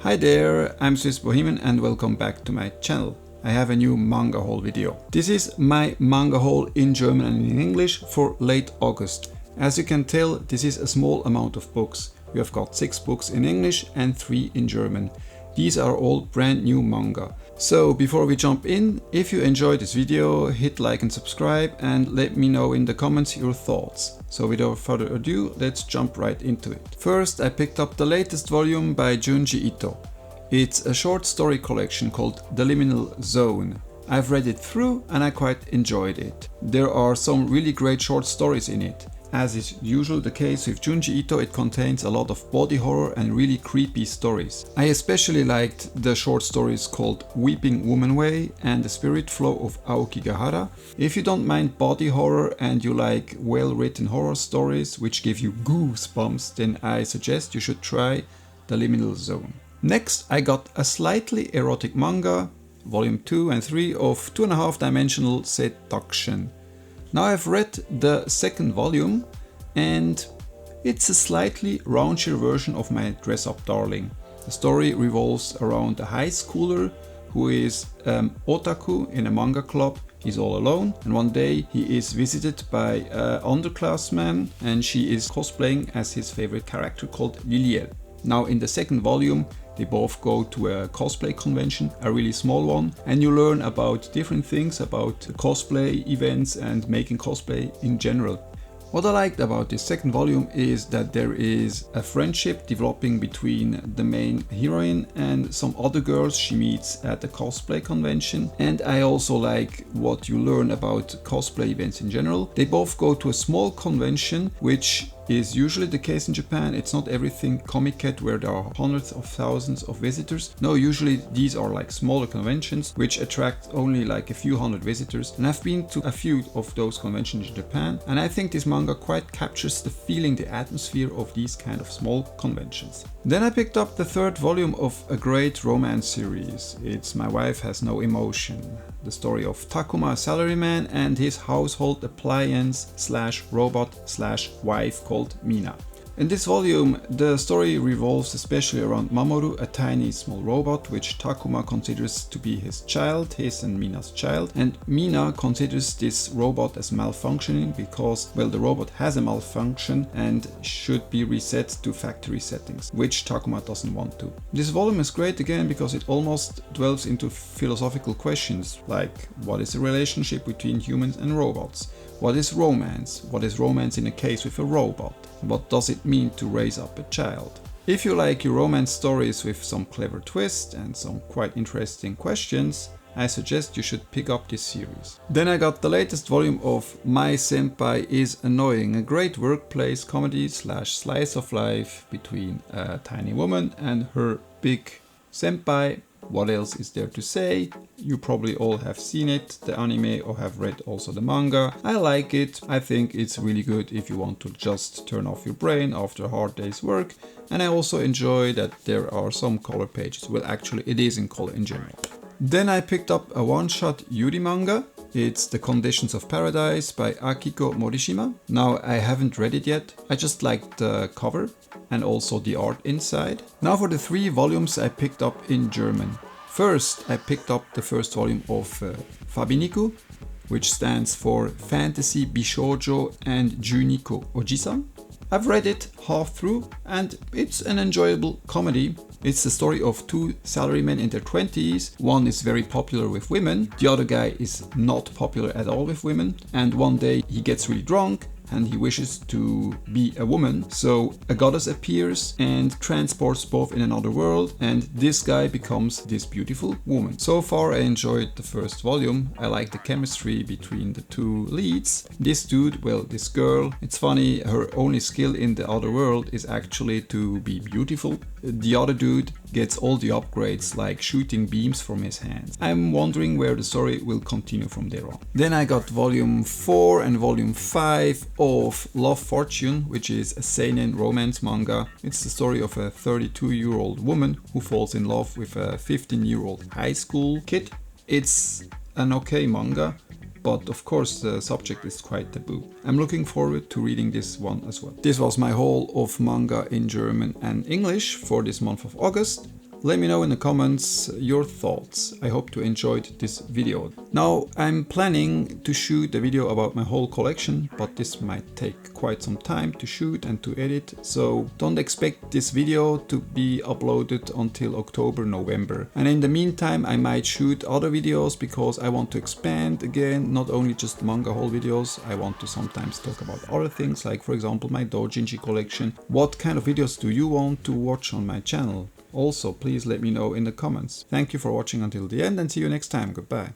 Hi there, I'm Swiss Bohemian and welcome back to my channel. I have a new manga haul video. This is my manga haul in German and in English for late August. As you can tell, this is a small amount of books. We have got 6 books in English and 3 in German. These are all brand new manga. So before we jump in, if you enjoyed this video, hit like and subscribe and let me know in the comments your thoughts. So without further ado, let's jump right into it. First, I picked up the latest volume by Junji Ito. It's a short story collection called The Liminal Zone. I've read it through and I quite enjoyed it. There are some really great short stories in it. As is usually the case with Junji Ito, it contains a lot of body horror and really creepy stories. I especially liked the short stories called Weeping Woman Way and The Spirit Flow of Aokigahara. If you don't mind body horror and you like well-written horror stories which give you goosebumps, then I suggest you should try The Liminal Zone. Next, I got a slightly erotic manga, volume 2 and 3 of 2.5-dimensional seduction. Now I've read the second volume and it's a slightly raunchier version of my Dress Up Darling. The story revolves around a high schooler who is otaku in a manga club. He's all alone and one day he is visited by an underclassman and she is cosplaying as his favorite character called Liliel. Now in the second volume they both go to a cosplay convention, a really small one, and you learn about different things about cosplay events and making cosplay in general. What I liked about this second volume is that there is a friendship developing between the main heroine and some other girls she meets at the cosplay convention. And I also like what you learn about cosplay events in general. They both go to a small convention, which is usually the case in Japan. It's not everything Comic-Con where there are hundreds of thousands of visitors. No, usually these are like smaller conventions which attract only like a few hundred visitors. And I've been to a few of those conventions in Japan and I think this manga quite captures the feeling, the atmosphere of these kind of small conventions. Then I picked up the third volume of a great romance series. It's My Wife Has No Emotion. The story of Takuma, a salaryman, and his household appliance / robot / wife called Mina. In this volume, the story revolves especially around Mamoru, a tiny small robot which Takuma considers to be his child, his and Mina's child, and Mina considers this robot as malfunctioning because, well, the robot has a malfunction and should be reset to factory settings, which Takuma doesn't want to. This volume is great again because it almost delves into philosophical questions like what is the relationship between humans and robots? What is romance? What is romance in a case with a robot? What does it mean to raise up a child? If you like your romance stories with some clever twist and some quite interesting questions, I suggest you should pick up this series. Then I got the latest volume of My Senpai is Annoying, a great workplace comedy / slice of life between a tiny woman and her big senpai. What else is there to say? You probably all have seen it, the anime, or have read also the manga. I like it. I think it's really good if you want to just turn off your brain after a hard day's work. And I also enjoy that there are some color pages. Well, actually it is in color in general. Then I picked up a one-shot Yuri manga. It's The Conditions of Paradise by Akiko Morishima. Now I haven't read it yet. I just liked the cover and also the art inside. Now for the 3 volumes I picked up in German. First, I picked up the first volume of Fabiniku, which stands for Fantasy Bishoujo and Juniko Ojisan. I've read it half through and it's an enjoyable comedy. It's the story of 2 salarymen in their 20s. One is very popular with women, the other guy is not popular at all with women, and one day he gets really drunk and he wishes to be a woman. So a goddess appears and transports both in another world, and this guy becomes this beautiful woman. So far I enjoyed the first volume. I like the chemistry between the 2 leads. This dude, well, this girl, it's funny, her only skill in the other world is actually to be beautiful. The other dude gets all the upgrades like shooting beams from his hands. I'm wondering where the story will continue from there on. Then I got volume 4 and volume 5 of Love Fortune, which is a seinen romance manga. It's the story of a 32-year-old woman who falls in love with a 15-year-old high school kid. It's an okay manga, but of course the subject is quite taboo. I'm looking forward to reading this one as well. This was my haul of manga in German and English for this month of August. Let me know in the comments your thoughts. I hope you enjoyed this video. Now I'm planning to shoot a video about my whole collection, but this might take quite some time to shoot and to edit, so don't expect this video to be uploaded until October, November. And in the meantime I might shoot other videos because I want to expand again, not only just manga haul videos. I want to sometimes talk about other things, like for example my doujinshi collection. What kind of videos do you want to watch on my channel? Also, please let me know in the comments. Thank you for watching until the end and see you next time. Goodbye.